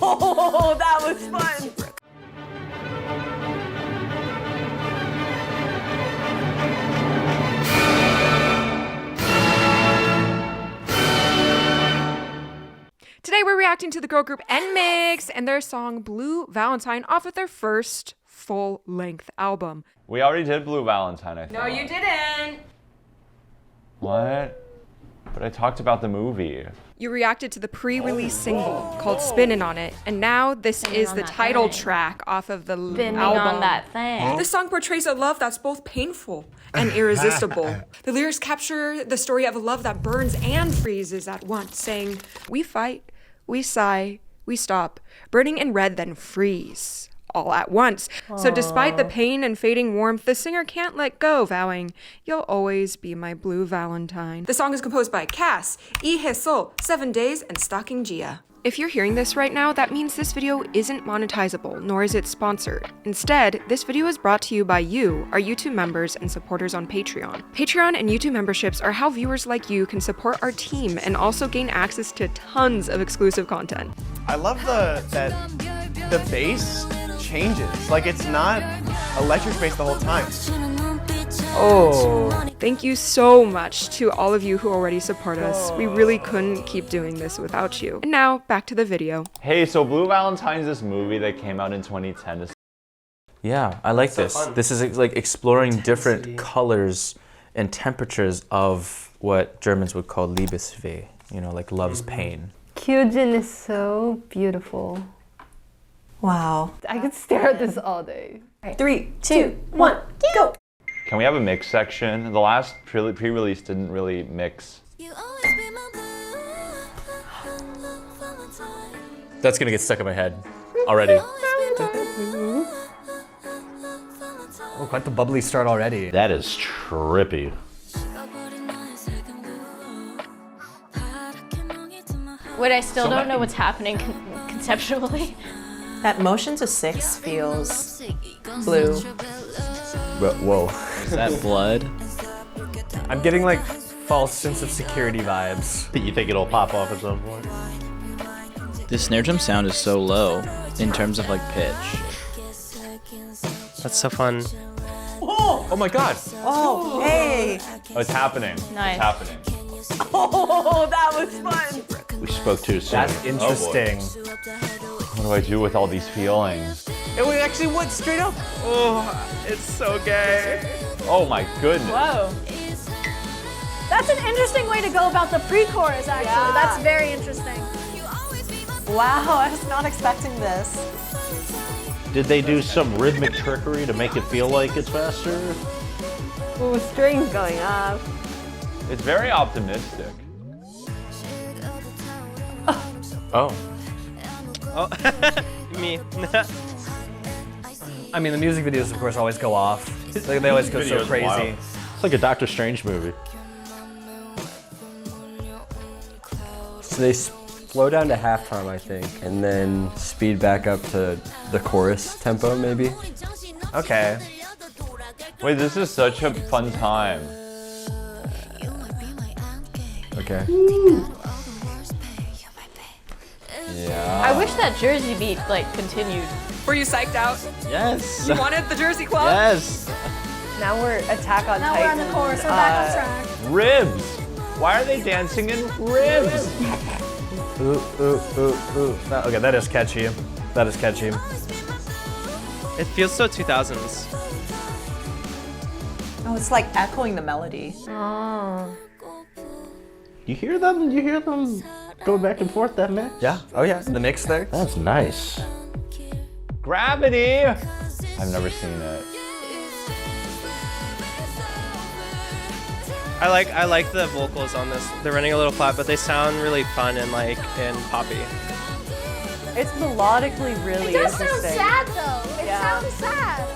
Oh, that was fun. Today we're reacting to the girl group NMIXX and their song Blue Valentine off of their first full-length album. We already did Blue Valentine, I think. No, you didn't. What? But I talked about the movie. You reacted to the pre-release single called Spinnin' on It, and now this is the title track off of the Spinning album. on that thing. This song portrays a love that's both painful and irresistible. The lyrics capture the story of a love that burns and freezes at once, saying, "We fight, we sigh, we stop, burning in red then freeze." All at once. So despite the pain and fading warmth, the singer can't let go, vowing, "You'll always be my blue Valentine." The song is composed by Cass, Lee Hae-sol, 7 Days, and Stalking Gia. If you're hearing this right now, that means this video isn't monetizable, nor is it sponsored. Instead, this video is brought to you by you, our YouTube members and supporters on Patreon. Patreon and YouTube memberships are how viewers like you can support our team and also gain access to tons of exclusive content. I love that the bass changes. Like, it's not electric bass the whole time. Oh. Thank you so much to all of you who already support us. We really couldn't keep doing this without you. And now, back to the video. Hey, so Blue Valentine's this movie that came out in 2010. Yeah, I like this. fun. This is like exploring different colors and temperatures of what Germans would call Liebesweh, you know, like love's pain. Kyujin is so beautiful. Wow. I could stare at this all day. 3, 2, 1, go. Can we have a mix section? The last pre-release didn't really mix. That's gonna get stuck in my head already. Oh, quite the bubbly start already. That is trippy. Wait, I still don't know what's happening conceptually. That motion to 6 feels blue. Whoa. Is that blood? I'm getting like false sense of security vibes. You think it'll pop off at some point? The snare drum sound is so low in terms of like pitch. That's so fun. Oh my god. Oh, hey. Oh, it's happening. Nice. It's happening. Oh, that was fun. We spoke too soon. That's interesting. What do I do with all these feelings? It would actually went straight up. Oh, it's so gay. Oh my goodness. Whoa. That's an interesting way to go about the pre-chorus, actually. Yeah. That's very interesting. Wow, I was not expecting this. Did they do some rhythmic trickery to make it feel like it's faster? Ooh, strings going up. It's very optimistic. Oh. Oh, me. I mean, the music videos, of course, always go off. They always go so Video's crazy. wild. It's like a Doctor Strange movie. So they slow down to halftime, I think, and then speed back up to the chorus tempo, maybe. Okay. Wait, this is such a fun time. Okay. Yeah. I wish that Jersey beat, like, continued. Were you psyched out? Yes. You wanted the Jersey Club? Yes. Now we're Attack on Now we're on Titan. the chorus, we're back on track. Ribs. Why are they dancing in ribs? Ooh, ooh, ooh, ooh. Okay, that is catchy. That is catchy. It feels so 2000s. Oh, it's like echoing the melody. Oh. You hear them? You hear them go back and forth that mix? Yeah. Oh yeah. The mix there. That's nice. Gravity. I've never seen it. I like the vocals on this. They're running a little flat, but they sound really fun and like and poppy. It's melodically really It does interesting. sound sad, though. It Yeah. sounds sad.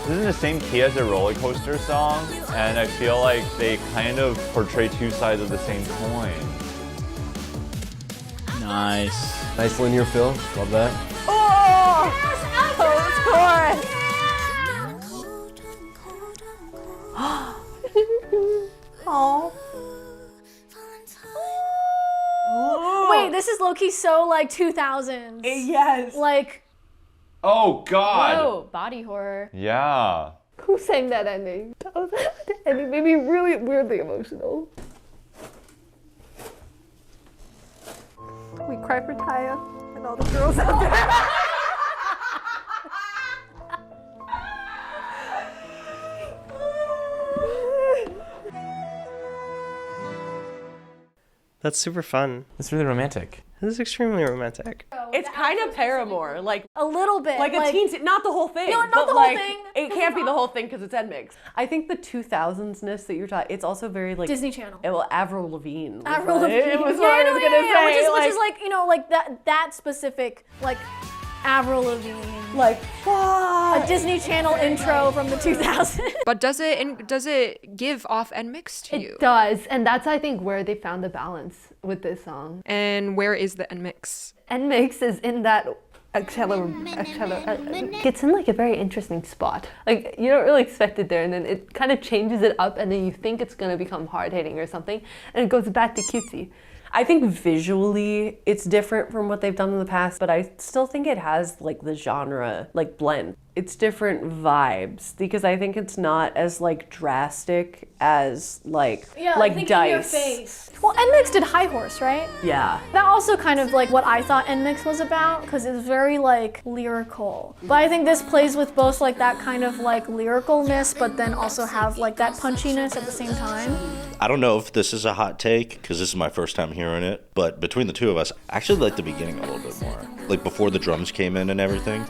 This is in the same key as a roller coaster song, and I feel like they kind of portray two sides of the same coin. Nice. Nice linear fill. Love that. Oh! Post chorus! Oh. Wait, this is low-key so like 2000s. Yes. Like, Oh God. Whoa, body horror. Yeah. Who sang that ending? The ending made me really weirdly emotional. We cry for Taya and all the girls out there. That's super fun. It's really romantic. This is extremely romantic. It's kind of Paramore, like a little bit. like a teen, not the whole thing. No, not but the whole like, thing. It can't be the whole thing because it's NMIXX. I think the 2000s-ness that you're talking, it's also very like Disney Channel. Well, Avril Lavigne. Avril Lavigne. It was what I was gonna say. Which is like, you know, like that specific, like Avril Lavigne. Like, what? A Disney Channel intro from the 2000s. But does it give off NMIXX to you? It does, and that's I think where they found the balance with this song. And where is the NMIXX? NMIXX is in that it's in like a very interesting spot. Like you don't really expect it there, and then it kind of changes it up, and then you think it's gonna become hard hitting or something, and it goes back to cutesy. I think visually it's different from what they've done in the past, but I still think it has like the genre like blend. It's different vibes because I think it's not as like drastic as like think Dice. in your face. Well, NMIXX did High Horse, right? Yeah. That also kind of like what I thought NMIXX was about, because it's very like lyrical. But I think this plays with both like that kind of like lyricalness, but then also have like that punchiness at the same time. I don't know if this is a hot take, because this is my first time hearing it, but between the two of us, I actually like the beginning a little bit more. Like before the drums came in and everything.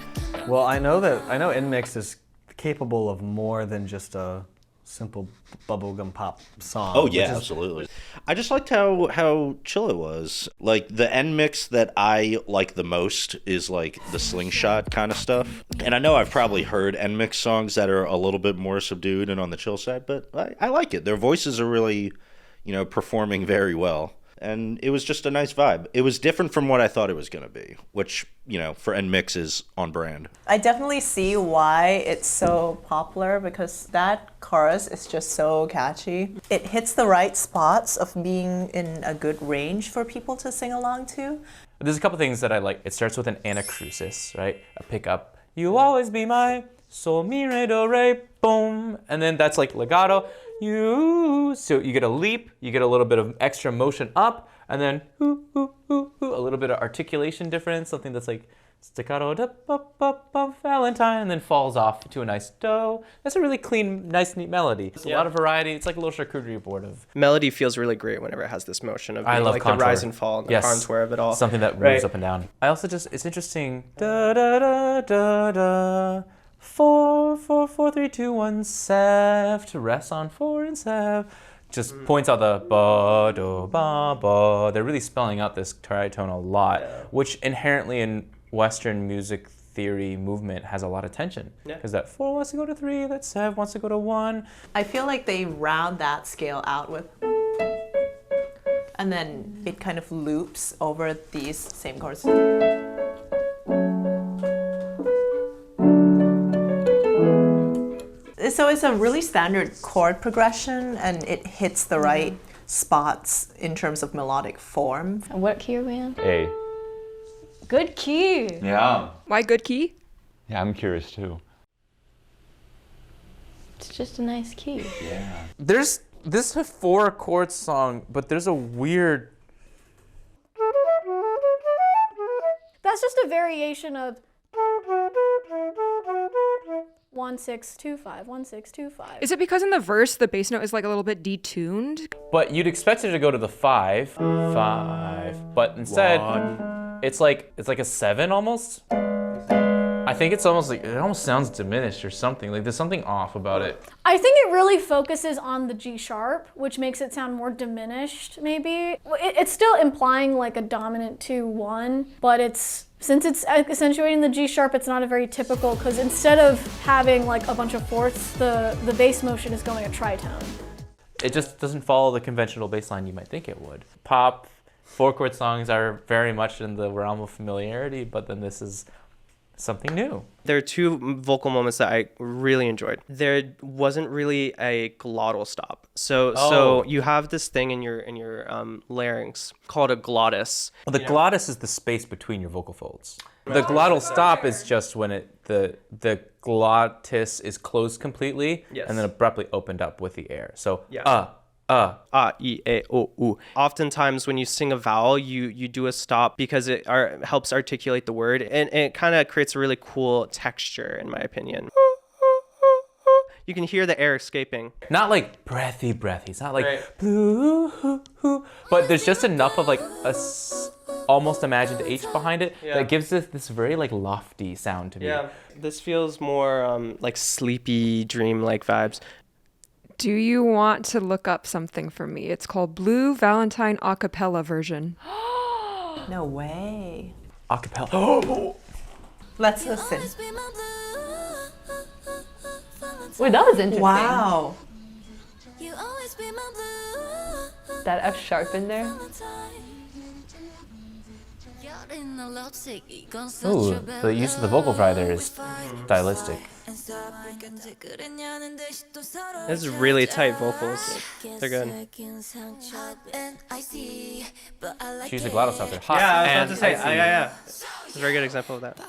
Well, I know NMIXX is capable of more than just a simple bubblegum pop song. Oh yeah, absolutely. I just liked how chill it was. Like the NMIXX that I like the most is like the slingshot kind of stuff. And I know I've probably heard NMIXX songs that are a little bit more subdued and on the chill side, but I like it. Their voices are really, performing very well. And it was just a nice vibe. It was different from what I thought it was going to be, which, for NMIXX is on brand. I definitely see why it's so popular, because that chorus is just so catchy. It hits the right spots of being in a good range for people to sing along to. There's a couple things that I like. It starts with an anacrusis, right? A pickup. You always be my sol, mi, re, do, re, boom. And then that's like legato. So you get a leap, you get a little bit of extra motion up, and then a little bit of articulation difference, something that's like staccato, Valentine, and then falls off to a nice do. That's a really clean, nice, neat melody. It's a lot of variety. It's like a little charcuterie board of... Melody feels really great whenever it has this motion of being I love like contour. the rise and fall and the contour of it all. Something that moves up and down. I also it's interesting. Da da da da da. 4, 4, 4, 3, 2, 1, sev, to rest on 4 and sev. Just points out the ba, do, ba, ba. They're really spelling out this tritone a lot, which inherently in Western music theory movement has a lot of tension. Because that 4 wants to go to 3, that sev wants to go to 1. I feel like they round that scale out with, and then it kind of loops over these same chords. So it's a really standard chord progression, and it hits the right spots in terms of melodic form. And what key are we in? A. Good key. Yeah. Why good key? Yeah, I'm curious too. It's just a nice key. Yeah. This is a 4 chord song, but there's a weird... That's just a variation of 1625, 1625. Is it because in the verse the bass note is like a little bit detuned? But you'd expect it to go to the 5, 5, but instead it's like a 7 almost. I think it's almost like, it almost sounds diminished or something. Like there's something off about it. I think it really focuses on the G sharp, which makes it sound more diminished, maybe. It's still implying like a dominant 2-1, but since it's accentuating the G sharp, it's not a very typical, because instead of having like a bunch of fourths, the bass motion is going a tritone. It just doesn't follow the conventional bass line you might think it would. Pop 4 chord songs are very much in the realm of familiarity, but then this is something new. There are two vocal moments that I really enjoyed. There wasn't really a glottal stop. So you have this thing in your larynx called a glottis. Well, the glottis is the space between your vocal folds. The glottal stop is just when the glottis is closed completely and then abruptly opened up with the air. So E, A, O, U. Oftentimes when you sing a vowel, you do a stop because it helps articulate the word, and it kind of creates a really cool texture, in my opinion. You can hear the air escaping. Not like breathy. It's not like blue, but there's just enough of like a almost imagined H behind it that gives it this very like lofty sound to me. Yeah, this feels more like sleepy, dream-like vibes. Do you want to look up something for me? It's called Blue Valentine Acapella version. No way. Acapella. Let's listen. Wait, that was interesting. Wow. That F sharp in there. Ooh, the use of the vocal fry there is stylistic. It's really tight vocals. They're good. She used the glottis out there. Hot. Yeah, I was about and to say, icy. yeah. It's a very good example of that.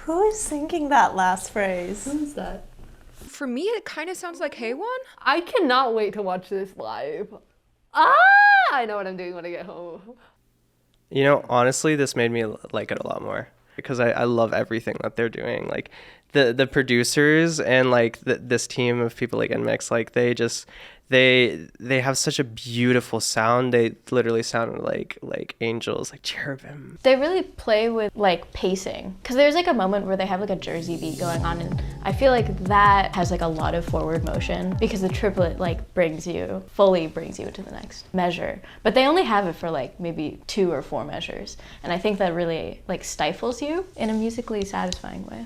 Who is singing that last phrase? Who's that? For me, it kind of sounds like Hey One. I cannot wait to watch this live. I know what I'm doing when I get home. You know, honestly, this made me like it a lot more because I love everything that they're doing. Like the producers and like this team of people like NMIXX, like they have such a beautiful sound. They literally sound like angels, like cherubim. They really play with like pacing, because there's like a moment where they have like a Jersey beat going on, and I feel like that has like a lot of forward motion because the triplet like fully brings you to the next measure. But they only have it for like maybe 2 or 4 measures, and I think that really like stifles you in a musically satisfying way.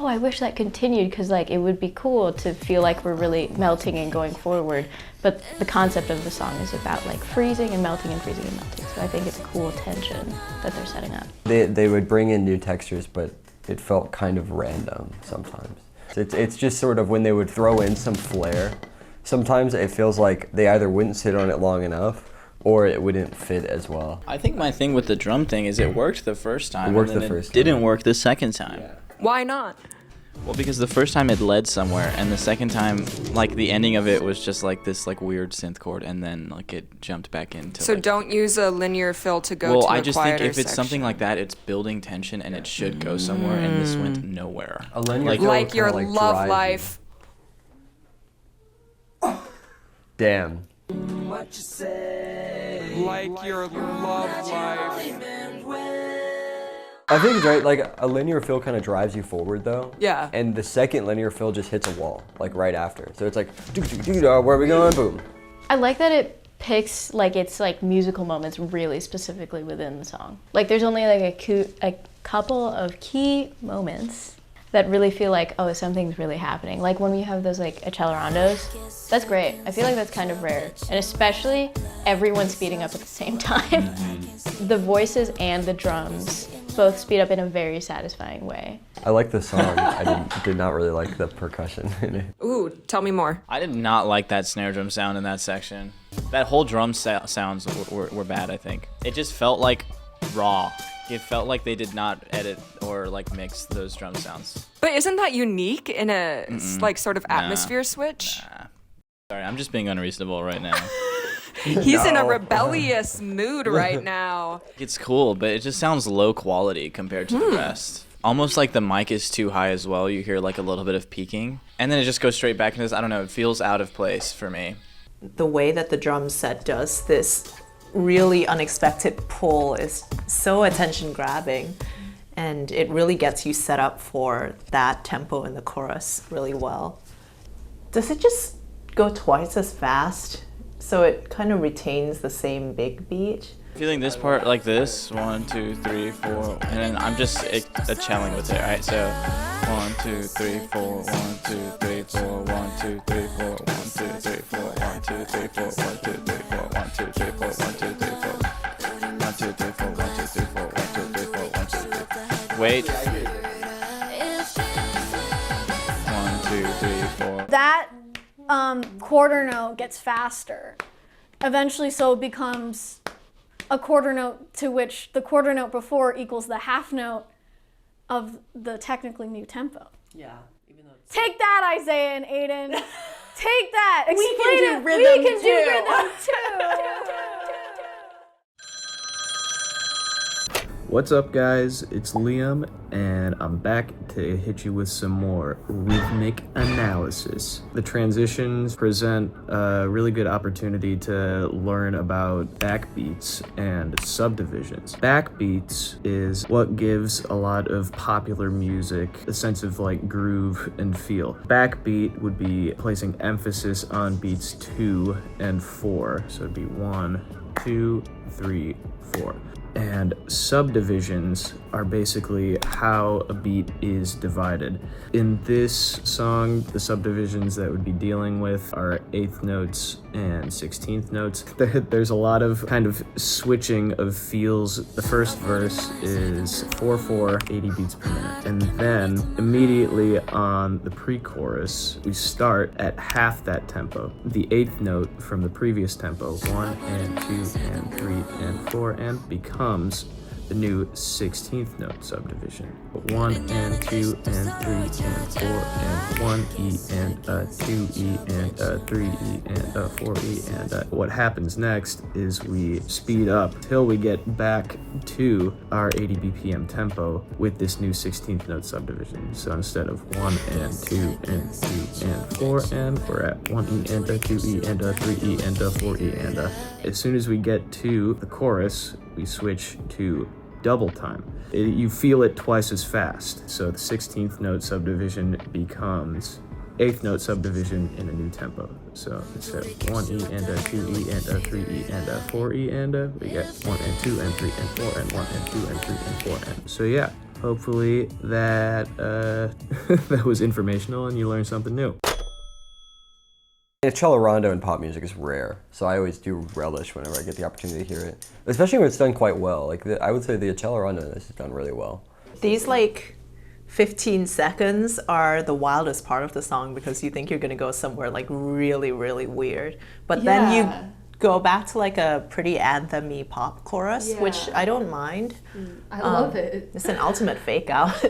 Oh, I wish that continued, because like it would be cool to feel like we're really melting and going forward. But the concept of the song is about like freezing and melting and freezing and melting. So I think it's a cool tension that they're setting up. They would bring in new textures, but it felt kind of random sometimes. It's just sort of when they would throw in some flair, sometimes it feels like they either wouldn't sit on it long enough or it wouldn't fit as well. I think my thing with the drum thing is it worked the first time. It worked and the then first it didn't work the second time. Yeah. Why not? Well, because the first time it led somewhere, and the second time, like the ending of it was just like this like weird synth chord, and then like it jumped back into. So like, don't use a linear fill to go well, to a I just think quieter if it's something section. like that, it's building tension and it should go somewhere, and this went nowhere. A linear fill like your kinda, love drives life. you. Damn. Like your love life. I think it's right, like a linear fill kind of drives you forward though. Yeah. And the second linear fill just hits a wall, like right after. So it's like, where are we going? Boom. I like that it picks like its like musical moments really specifically within the song. Like there's only like a couple of key moments that really feel like, oh, something's really happening. Like when we have those like accelerandos, that's great. I feel like that's kind of rare. And especially everyone speeding up at the same time. The voices and the drums both speed up in a very satisfying way. I like the song. I did not really like the percussion in it. Ooh, tell me more. I did not like that snare drum sound in that section. That whole drum sounds were bad, I think. It just felt like raw. It felt like they did not edit or like mix those drum sounds. But isn't that unique in a like sort of atmosphere switch? Nah. Sorry, I'm just being unreasonable right now. He's in a rebellious mood right now. It's cool, but it just sounds low quality compared to the rest. Almost like the mic is too high as well. You hear like a little bit of peaking. And then it just goes straight back into this. I don't know, it feels out of place for me. The way that the drum set does this really unexpected pull is so attention grabbing, and it really gets you set up for that tempo in the chorus really well. Does it just go twice as fast? So it kind of retains the same big beat. Feeling this part like this, 1, 2, 3, 4, and then I'm just celling with it, right? So 1, 2, 3, 4, 1, 2, 3, 4, 1, 2, 3, 4, 1, 2, 3, 4, 1, 2, 3, 4, 1, 2, 3, 4, 1, 2, 3, 4, 1, 2, 3, 4, 1, 2, 3, 4, 1, 2, 3, 4, 1, 2, 3, 4, 1, 2, 3, 4. Wait. 1, 2, 3, 4. That quarter note gets faster. Eventually, so it becomes a quarter note to which the quarter note before equals the half note of the technically new tempo. Yeah. Take that, Isaiah and Aiden. Take that. Explain We can do it. rhythm We can too. do rhythm too. What's up, guys? It's Liam, and I'm back to hit you with some more rhythmic analysis. The transitions present a really good opportunity to learn about backbeats and subdivisions. Backbeats is what gives a lot of popular music a sense of like groove and feel. Backbeat would be placing emphasis on beats 2 and 4, so it'd be 1, 2, 3, 4. And subdivisions are basically how a beat is divided. In this song, the subdivisions that would be dealing with are 8th notes and 16th notes. There's a lot of kind of switching of feels. The first verse is 4/4, 80 beats per minute. And then immediately on the pre-chorus, we start at half that tempo. The 8th note from the previous tempo, 1 and 2 and 3 and 4, and becomes the new 16th note subdivision. 1 and 2 and 3 and 4 and 1 E and a 2 E and a 3 E and a 4 E and a. What happens next is we speed up till we get back to our 80 BPM tempo with this new 16th note subdivision. So instead of 1 and 2 and 3 and 4 and, we're at 1 E and a 2 E and a 3 E and a 4 E and a. As soon as we get to the chorus, we switch to double time. You feel it twice as fast. So the 16th note subdivision becomes 8th note subdivision in a new tempo. So instead of 1 E and a 2 E and a 3 E and a 4 E and a, we get 1 and 2 and 3 and 4 and 1 and 2 and 3 and 4 and. So yeah, hopefully that that was informational and you learned something new. Accelerando in pop music is rare, so I always do relish whenever I get the opportunity to hear it, especially when it's done quite well. Like I would say the Accelerando in this is done really well. These like 15 seconds are the wildest part of the song because you think you're gonna go somewhere like really, really weird, but then you go back to like a pretty anthem-y pop chorus, which I don't mind. I love it. It's an ultimate fake out.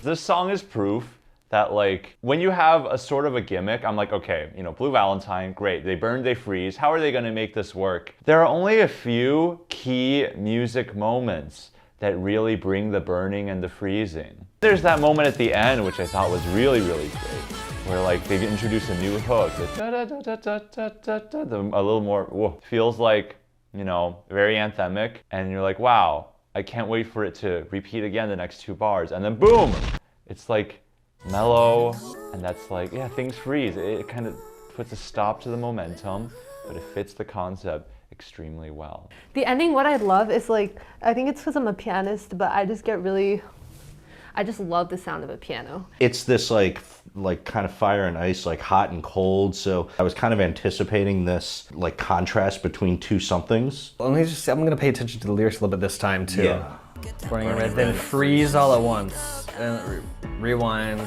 This song is proof that like when you have a sort of a gimmick, I'm like, okay, you know, Blue Valentine, great, they burn, they freeze, how are they gonna make this work? There are only a few key music moments that really bring the burning and the freezing. There's that moment at the end, which I thought was really, really great, where like they introduce a new hook, the a little more, whoa, feels like, you know, very anthemic, and you're like, wow, I can't wait for it to repeat again the next 2 bars, and then boom, it's like, mellow, and that's like, yeah, things freeze. It kind of puts a stop to the momentum, but it fits the concept extremely well. The ending, what I love is like, I think it's because I'm a pianist, but I just love the sound of a piano. It's this like kind of fire and ice, like hot and cold. So I was kind of anticipating this like contrast between two somethings. I'm gonna pay attention to the lyrics a little bit this time too. Yeah. Burning red, then freeze all at once, and rewind.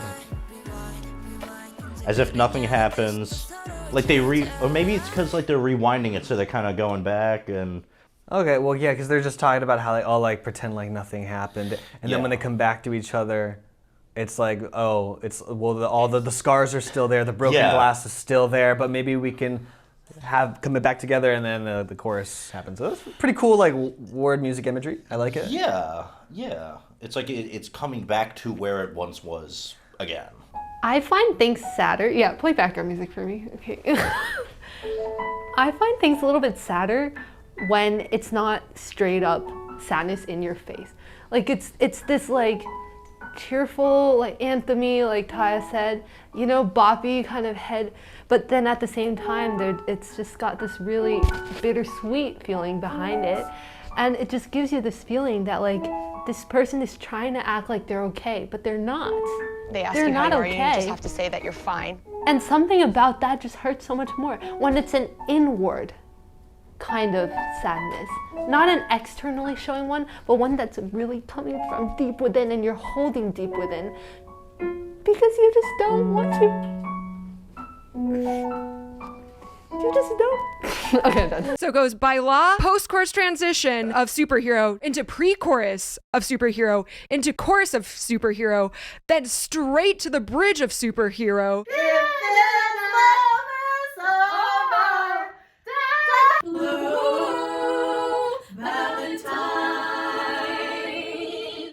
As if nothing happens. Like or maybe it's because like they're rewinding it, so they're kind of going back and. Okay, well yeah, because they're just talking about how they all like pretend like nothing happened, and then when they come back to each other, it's like, oh, it's all the scars are still there, the broken glass is still there, but maybe we can come back together, and then the chorus happens. So that's pretty cool, like word music imagery. I like it. Yeah. It's like it's coming back to where it once was again. I find things sadder. Yeah, play background music for me. Okay. I find things a little bit sadder when it's not straight up sadness in your face. Like it's this like cheerful, like anthem-y, like Taya said, you know, boppy kind of head, but then at the same time it's just got this really bittersweet feeling behind it. And it just gives you this feeling that like this person is trying to act like they're okay, but they're not. They ask they're you how not you are, okay. you just have to say that you're fine. And something about that just hurts so much more when it's an inward kind of sadness. Not an externally showing one, but one that's really coming from deep within and you're holding deep within because you just don't want to. You just don't. Okay, I'm done. So it goes baila, post-chorus transition of superhero into pre-chorus of superhero into chorus of superhero, then straight to the bridge of superhero.